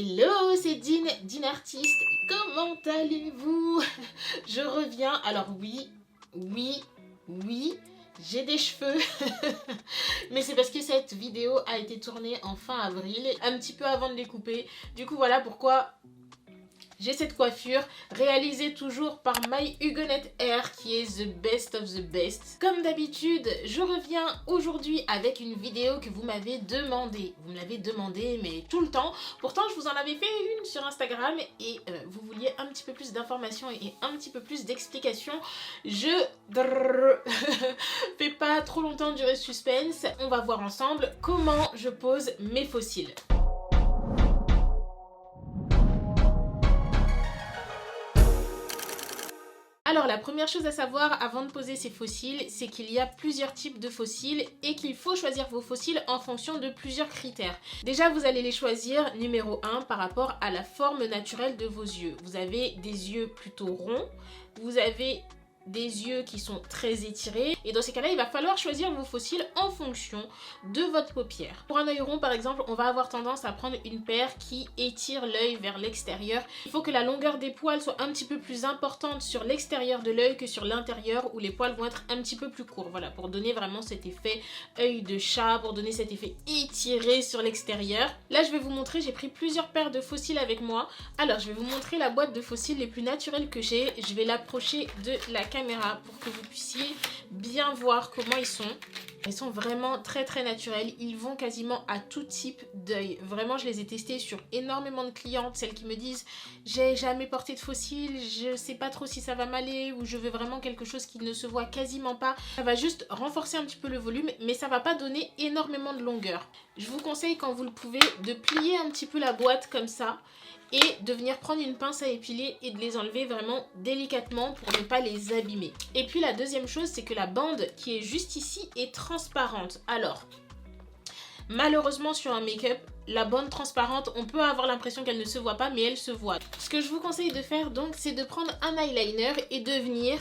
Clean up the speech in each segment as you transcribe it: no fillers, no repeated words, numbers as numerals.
Hello, c'est Dean Artiste. Comment allez-vous? Je reviens. Alors oui, j'ai des cheveux. Mais c'est parce que cette vidéo a été tournée en fin avril, un petit peu avant de les couper. Du coup, voilà pourquoi j'ai cette coiffure, réalisée toujours par My Hugonette Hair, qui est the best of the best. Comme d'habitude, je reviens aujourd'hui avec une vidéo que vous m'avez demandé. Vous me l'avez demandé, mais tout le temps. Pourtant, je vous en avais fait une sur Instagram et vous vouliez un petit peu plus d'informations et un petit peu plus d'explications. Je fais pas trop longtemps durer ce suspense. On va voir ensemble comment je pose mes faux cils. Alors la première chose à savoir avant de poser ces faux cils, c'est qu'il y a plusieurs types de faux cils et qu'il faut choisir vos faux cils en fonction de plusieurs critères. Déjà, vous allez les choisir numéro 1 par rapport à la forme naturelle de vos yeux. Vous avez des yeux plutôt ronds, vous avez des yeux qui sont très étirés et dans ces cas-là, il va falloir choisir vos faux cils en fonction de votre paupière. Pour un œil rond par exemple, on va avoir tendance à prendre une paire qui étire l'œil vers l'extérieur. Il faut que la longueur des poils soit un petit peu plus importante sur l'extérieur de l'œil que sur l'intérieur où les poils vont être un petit peu plus courts. Voilà, pour donner vraiment cet effet œil de chat, pour donner cet effet étiré sur l'extérieur. Là, je vais vous montrer, j'ai pris plusieurs paires de faux cils avec moi. Alors, je vais vous montrer la boîte de faux cils les plus naturels que j'ai. Je vais l'approcher de la caméra pour que vous puissiez bien voir comment ils sont. Ils sont vraiment très naturels, ils vont quasiment à tout type d'œil. Vraiment, je les ai testés sur énormément de clientes, celles qui me disent j'ai jamais porté de faux cils, je sais pas trop si ça va m'aller ou je veux vraiment quelque chose qui ne se voit quasiment pas. Ça va juste renforcer un petit peu le volume, mais ça va pas donner énormément de longueur. Je vous conseille quand vous le pouvez de plier un petit peu la boîte comme ça et de venir prendre une pince à épiler et de les enlever vraiment délicatement pour ne pas les abîmer. Et puis la deuxième chose, c'est que la bande qui est juste ici est transparente. Alors, malheureusement sur un make-up, la bande transparente, on peut avoir l'impression qu'elle ne se voit pas, mais elle se voit. Ce que je vous conseille de faire donc, c'est de prendre un eyeliner et de venir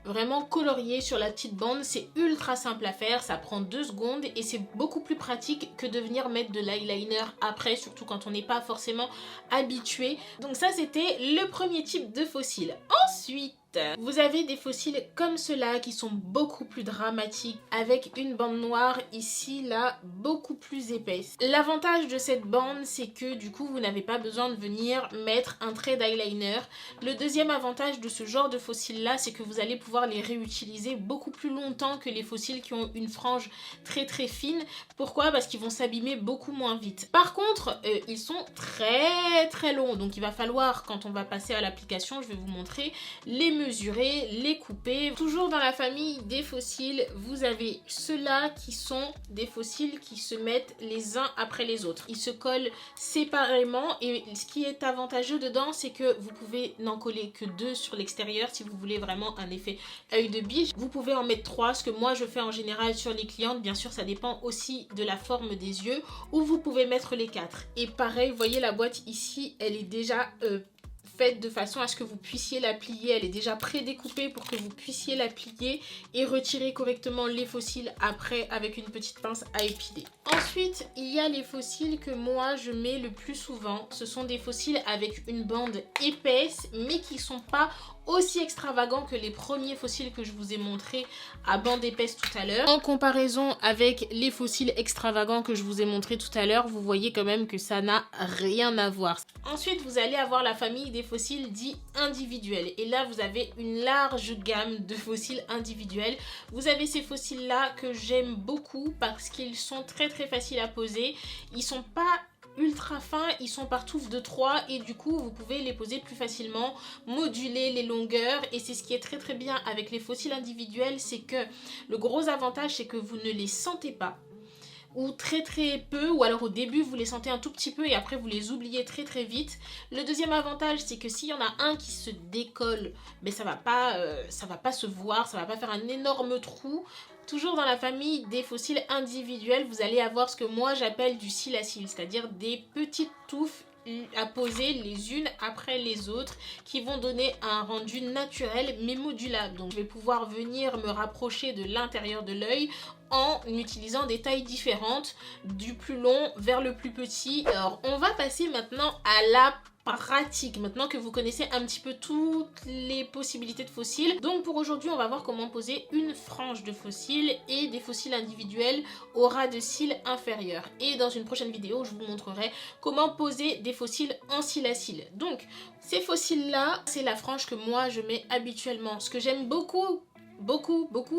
vraiment colorier sur la petite bande. C'est ultra simple à faire, ça prend 2 secondes et c'est beaucoup plus pratique que de venir mettre de l'eyeliner après, surtout quand on n'est pas forcément habitué. Donc ça, c'était le premier type de faux cils. Ensuite, vous avez des faux cils comme ceux-là qui sont beaucoup plus dramatiques avec une bande noire ici, là, beaucoup plus épaisse. L'avantage de cette bande, c'est que du coup, vous n'avez pas besoin de venir mettre un trait d'eyeliner. Le deuxième avantage de ce genre de faux cils-là, c'est que vous allez pouvoir les réutiliser beaucoup plus longtemps que les faux cils qui ont une frange très fine. Pourquoi? Parce qu'ils vont s'abîmer beaucoup moins vite. Par contre, ils sont très longs, donc il va falloir, quand on va passer à l'application, je vais vous montrer, les mesurer, les couper. Toujours dans la famille des faux cils, vous avez ceux-là qui sont des faux cils qui se mettent les uns après les autres. Ils se collent séparément et ce qui est avantageux dedans, c'est que vous pouvez n'en coller que 2 sur l'extérieur si vous voulez vraiment un effet œil de biche. Vous pouvez en mettre 3, ce que moi je fais en général sur les clientes. Bien sûr, ça dépend aussi de la forme des yeux, ou vous pouvez mettre les 4. Et pareil, vous voyez la boîte ici, elle est déjà faite de façon à ce que vous puissiez la plier. Elle est déjà pré-découpée pour que vous puissiez la plier et retirer correctement les faux cils après avec une petite pince à épiler. Ensuite, il y a les faux cils que moi je mets le plus souvent. Ce sont des faux cils avec une bande épaisse mais qui sont pas aussi extravagants que les premiers faux cils que je vous ai montrés à bande épaisse tout à l'heure. En comparaison avec les faux cils extravagants que je vous ai montrés tout à l'heure, vous voyez quand même que ça n'a rien à voir. Ensuite, vous allez avoir la famille des faux cils dits individuels. Et là, vous avez une large gamme de faux cils individuels. Vous avez ces faux cils là que j'aime beaucoup parce qu'ils sont très faciles à poser. Ils sont pas ultra fins, ils sont par touffes de 3 et du coup vous pouvez les poser plus facilement, moduler les longueurs, et c'est ce qui est très bien avec les faux cils individuels, c'est que le gros avantage c'est que vous ne les sentez pas, ou très peu, ou alors au début vous les sentez un tout petit peu et après vous les oubliez très vite. Le deuxième avantage, c'est que s'il y en a un qui se décolle, mais ça va pas se voir, ça va pas faire un énorme trou. Toujours dans la famille des faux cils individuels, vous allez avoir ce que moi j'appelle du cil à cils, c'est-à-dire des petites touffes à poser les unes après les autres qui vont donner un rendu naturel mais modulable. Donc je vais pouvoir venir me rapprocher de l'intérieur de l'œil en utilisant des tailles différentes, du plus long vers le plus petit. Alors on va passer maintenant à la pratique, maintenant que vous connaissez un petit peu toutes les possibilités de fossiles. Donc pour aujourd'hui on va voir comment poser une frange de fossiles et des fossiles individuels au ras de cils inférieur. Et dans une prochaine vidéo je vous montrerai comment poser des fossiles en cils à cils. Donc ces fossiles là, c'est la frange que moi je mets habituellement. Ce que j'aime beaucoup,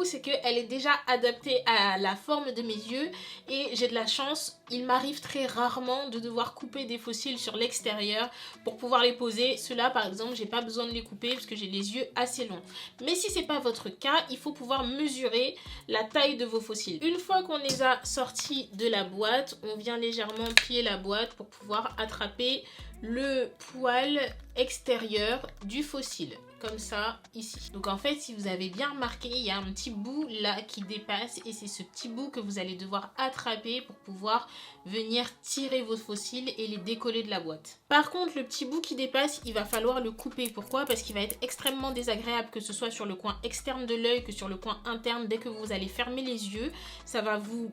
c'est qu'elle est déjà adaptée à la forme de mes yeux et j'ai de la chance, il m'arrive très rarement de devoir couper des fossiles sur l'extérieur pour pouvoir les poser. Ceux-là par exemple, j'ai pas besoin de les couper parce que j'ai les yeux assez longs. Mais si c'est pas votre cas, il faut pouvoir mesurer la taille de vos fossiles. Une fois qu'on les a sortis de la boîte, on vient légèrement plier la boîte pour pouvoir attraper le poil extérieur du fossile. Comme ça, ici. Donc en fait, si vous avez bien remarqué, il y a un petit bout là qui dépasse et c'est ce petit bout que vous allez devoir attraper pour pouvoir venir tirer vos fossiles et les décoller de la boîte. Par contre, le petit bout qui dépasse, il va falloir le couper. Pourquoi? Parce qu'il va être extrêmement désagréable, que ce soit sur le coin externe de l'œil que sur le coin interne. Dès que vous allez fermer les yeux, ça va vous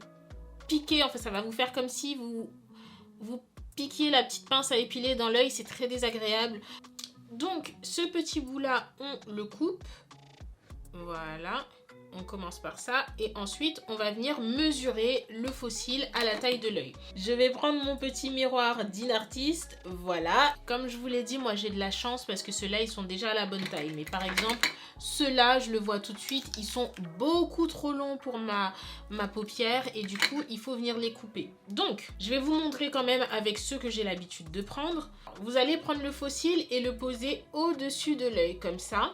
piquer, enfin ça va vous faire comme si vous piquiez la petite pince à épiler dans l'œil, c'est très désagréable. Donc ce petit bout là on le coupe, voilà, on commence par ça et ensuite on va venir mesurer le fossile à la taille de l'œil. Je vais prendre mon petit miroir d'Inartist, voilà, comme je vous l'ai dit, moi j'ai de la chance parce que ceux-là ils sont déjà à la bonne taille, mais par exemple ceux-là je le vois tout de suite, ils sont beaucoup trop longs pour ma paupière et du coup il faut venir les couper. Donc je vais vous montrer quand même avec ceux que j'ai l'habitude de prendre. Vous allez prendre le fossile et le poser au-dessus de l'œil comme ça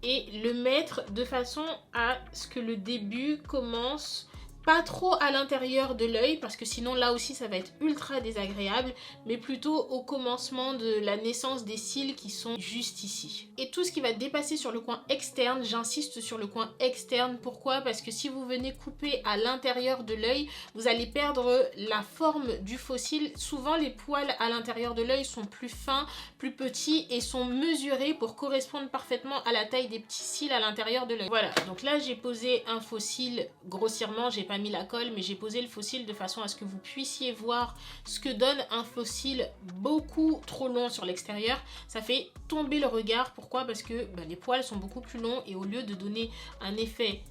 et le mettre de façon à ce que le début commence pas trop à l'intérieur de l'œil parce que sinon là aussi ça va être ultra désagréable, mais plutôt au commencement de la naissance des cils qui sont juste ici. Et tout ce qui va dépasser sur le coin externe, j'insiste sur le coin externe, pourquoi? Parce que si vous venez couper à l'intérieur de l'œil, vous allez perdre la forme du fossile. Souvent les poils à l'intérieur de l'œil sont plus fins, plus petits et sont mesurés pour correspondre parfaitement à la taille des petits cils à l'intérieur de l'œil. Voilà, donc là j'ai posé un fossile grossièrement, j'ai pas mis la colle mais j'ai posé le fossile de façon à ce que vous puissiez voir ce que donne un fossile beaucoup trop long sur l'extérieur. Ça fait tomber le regard. Pourquoi? Parce que les poils sont beaucoup plus longs et au lieu de donner un effet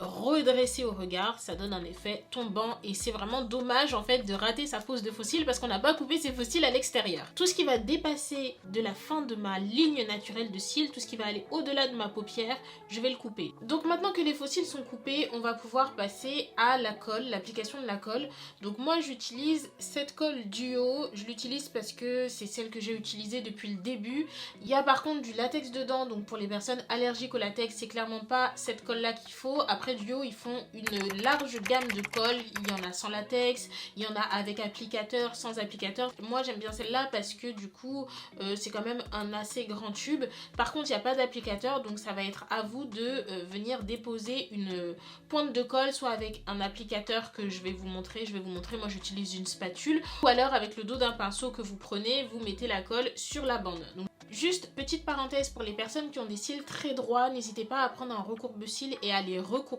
redressé au regard, ça donne un effet tombant et c'est vraiment dommage en fait de rater sa pose de fossile parce qu'on n'a pas coupé ses fossiles à l'extérieur. Tout ce qui va dépasser de la fin de ma ligne naturelle de cils, tout ce qui va aller au-delà de ma paupière, je vais le couper. Donc maintenant que les fossiles sont coupés, on va pouvoir passer à la colle, l'application de la colle. Donc moi j'utilise cette colle Duo, je l'utilise parce que c'est celle que j'ai utilisée depuis le début. Il y a par contre du latex dedans, donc pour les personnes allergiques au latex, c'est clairement pas cette colle là qu'il faut. Après Duo, ils font une large gamme de colles, il y en a sans latex, il y en a avec applicateur, sans applicateur. Moi j'aime bien celle-là parce que du coup c'est quand même un assez grand tube. Par contre il n'y a pas d'applicateur, donc ça va être à vous de venir déposer une pointe de colle, soit avec un applicateur que je vais vous montrer, moi j'utilise une spatule, ou alors avec le dos d'un pinceau que vous prenez, vous mettez la colle sur la bande. Donc, juste petite parenthèse pour les personnes qui ont des cils très droits, n'hésitez pas à prendre un recourbe-cils et à les recourber.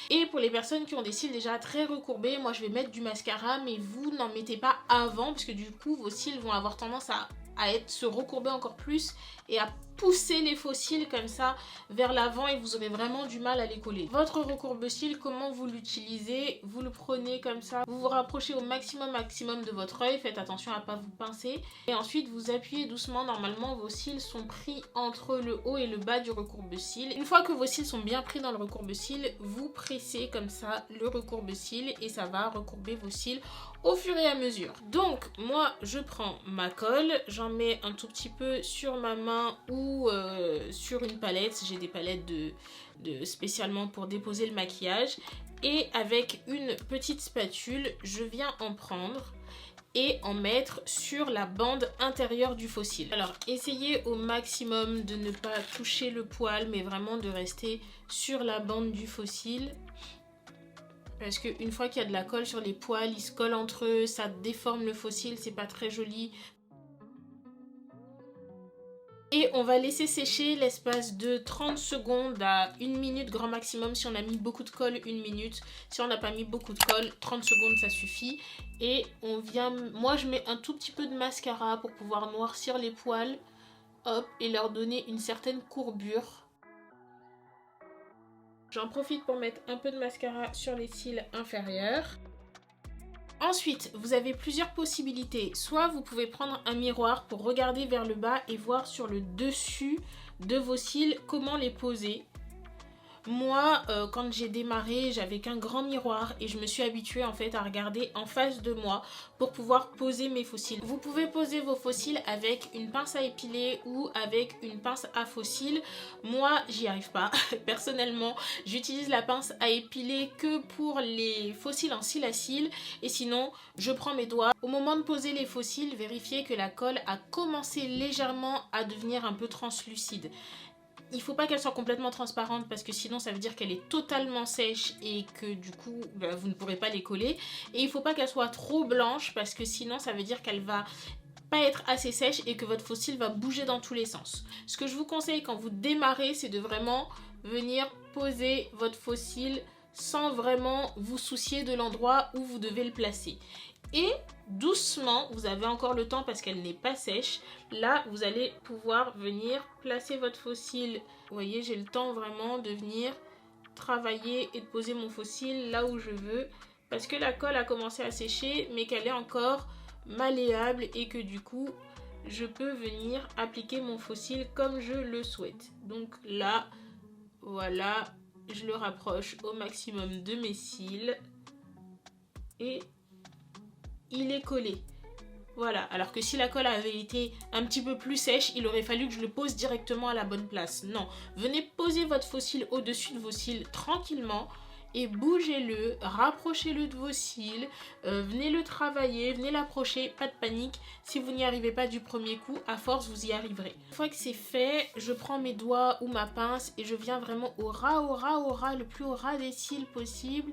Et pour les personnes qui ont des cils déjà très recourbés, moi je vais mettre du mascara, mais vous n'en mettez pas avant parce que du coup vos cils vont avoir tendance à se recourber encore plus et à pousser les faux cils comme ça vers l'avant et vous aurez vraiment du mal à les coller. Votre recourbe-cils, comment vous l'utilisez? Vous le prenez comme ça, vous vous rapprochez au maximum de votre œil, faites attention à ne pas vous pincer et ensuite vous appuyez doucement. Normalement vos cils sont pris entre le haut et le bas du recourbe-cils. Une fois que vos cils sont bien pris dans le recourbe-cils, vous pressez comme ça le recourbe-cils et ça va recourber vos cils au fur et à mesure. Donc moi je prends ma colle, j'en mets un tout petit peu sur ma main ou sur une palette. J'ai des palettes spécialement pour déposer le maquillage et avec une petite spatule je viens en prendre et en mettre sur la bande intérieure du faux cil. Alors essayez au maximum de ne pas toucher le poil mais vraiment de rester sur la bande du faux cil. Parce qu'une fois qu'il y a de la colle sur les poils, ils se collent entre eux, ça déforme le faux cil, c'est pas très joli. Et on va laisser sécher l'espace de 30 secondes à 1 minute grand maximum. Si on a mis beaucoup de colle, 1 minute. Si on n'a pas mis beaucoup de colle, 30 secondes ça suffit. Et on vient, moi je mets un tout petit peu de mascara pour pouvoir noircir les poils. Hop, et leur donner une certaine courbure. J'en profite pour mettre un peu de mascara sur les cils inférieurs. Ensuite, vous avez plusieurs possibilités. Soit vous pouvez prendre un miroir pour regarder vers le bas et voir sur le dessus de vos cils comment les poser. Moi, quand j'ai démarré, j'avais qu'un grand miroir et je me suis habituée en fait à regarder en face de moi pour pouvoir poser mes faux cils. Vous pouvez poser vos faux cils avec une pince à épiler ou avec une pince à faux cils. Moi, j'y arrive pas. Personnellement, j'utilise la pince à épiler que pour les faux cils en cils à cils et sinon, je prends mes doigts. Au moment de poser les faux cils, vérifiez que la colle a commencé légèrement à devenir un peu translucide. Il ne faut pas qu'elle soit complètement transparente parce que sinon ça veut dire qu'elle est totalement sèche et que du coup vous ne pourrez pas les coller. Et il ne faut pas qu'elle soit trop blanche parce que sinon ça veut dire qu'elle va pas être assez sèche et que votre faux cil va bouger dans tous les sens. Ce que je vous conseille quand vous démarrez, c'est de vraiment venir poser votre faux cil sans vraiment vous soucier de l'endroit où vous devez le placer. Et doucement, vous avez encore le temps parce qu'elle n'est pas sèche. Là, vous allez pouvoir venir placer votre faux cil. Vous voyez, j'ai le temps vraiment de venir travailler et de poser mon faux cil là où je veux. Parce que la colle a commencé à sécher, mais qu'elle est encore malléable et que du coup, je peux venir appliquer mon faux cil comme je le souhaite. Donc là, voilà, je le rapproche au maximum de mes cils. Et il est collé. Voilà, alors que si la colle avait été un petit peu plus sèche, il aurait fallu que je le pose directement à la bonne place. Non, venez poser votre faux cil au-dessus de vos cils tranquillement et bougez-le, rapprochez-le de vos cils, venez le travailler, venez l'approcher, pas de panique. Si vous n'y arrivez pas du premier coup, à force vous y arriverez. Une fois que c'est fait, je prends mes doigts ou ma pince et je viens vraiment au ras, le plus au ras des cils possible.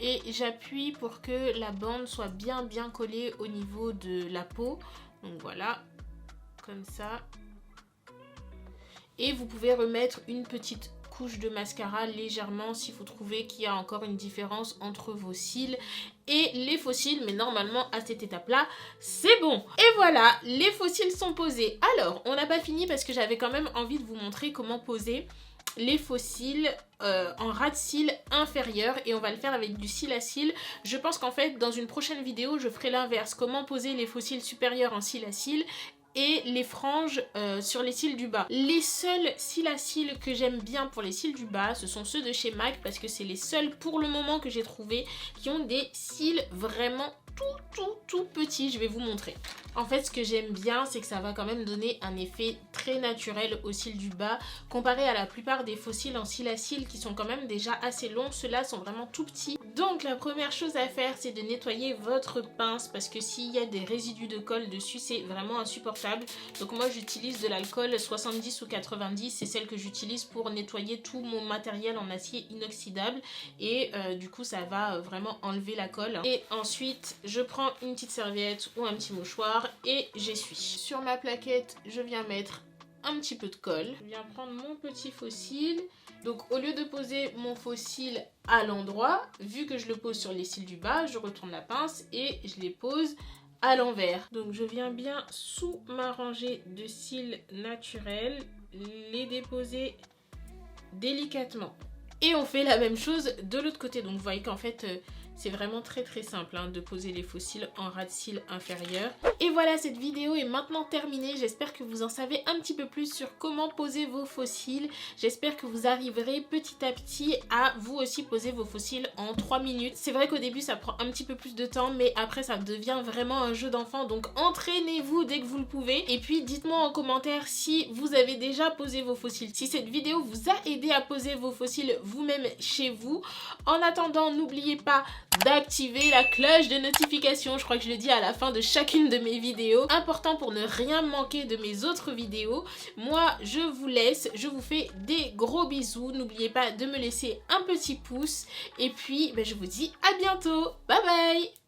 Et j'appuie pour que la bande soit bien collée au niveau de la peau. Donc voilà, comme ça. Et vous pouvez remettre une petite couche de mascara légèrement si vous trouvez qu'il y a encore une différence entre vos cils et les faux cils. Mais normalement, à cette étape-là, c'est bon. Et voilà, les faux cils sont posés. Alors, on n'a pas fini parce que j'avais quand même envie de vous montrer comment poser les faux cils en ras de cils inférieur et on va le faire avec du cil à cils. Je pense qu'en fait dans une prochaine vidéo je ferai l'inverse, comment poser les faux cils supérieurs en cil à cils et les franges sur les cils du bas. Les seuls cils à cils que j'aime bien pour les cils du bas, ce sont ceux de chez MAC parce que c'est les seuls pour le moment que j'ai trouvé qui ont des cils vraiment tout petit. Je vais vous montrer. En fait, ce que j'aime bien, c'est que ça va quand même donner un effet très naturel aux cils du bas comparé à la plupart des faux cils en cils à cils qui sont quand même déjà assez longs. Ceux-là sont vraiment tout petits. Donc la première chose à faire, c'est de nettoyer votre pince parce que s'il y a des résidus de colle dessus, c'est vraiment insupportable. Donc moi, j'utilise de l'alcool 70 ou 90. C'est celle que j'utilise pour nettoyer tout mon matériel en acier inoxydable et du coup, ça va vraiment enlever la colle. Et ensuite, je prends une petite serviette ou un petit mouchoir et j'essuie. Sur ma plaquette, je viens mettre un petit peu de colle. Je viens prendre mon petit faux cil. Donc au lieu de poser mon faux cil à l'endroit, vu que je le pose sur les cils du bas, je retourne la pince et je les pose à l'envers. Donc je viens bien sous ma rangée de cils naturels, les déposer délicatement. Et on fait la même chose de l'autre côté. Donc vous voyez qu'en fait c'est vraiment très simple de poser les faux cils en ras de cils inférieur. Et voilà, cette vidéo est maintenant terminée. J'espère que vous en savez un petit peu plus sur comment poser vos faux cils. J'espère que vous arriverez petit à petit à vous aussi poser vos faux cils en 3 minutes. C'est vrai qu'au début ça prend un petit peu plus de temps, mais après ça devient vraiment un jeu d'enfant. Donc entraînez-vous dès que vous le pouvez. Et puis dites-moi en commentaire si vous avez déjà posé vos faux cils. Si cette vidéo vous a aidé à poser vos faux cils vous-même chez vous. En attendant, n'oubliez pas d'activer la cloche de notification. Je crois que je le dis à la fin de chacune de mes vidéos. Important pour ne rien manquer de mes autres vidéos. Moi, je vous laisse. Je vous fais des gros bisous. N'oubliez pas de me laisser un petit pouce. Et puis, je vous dis à bientôt. Bye bye!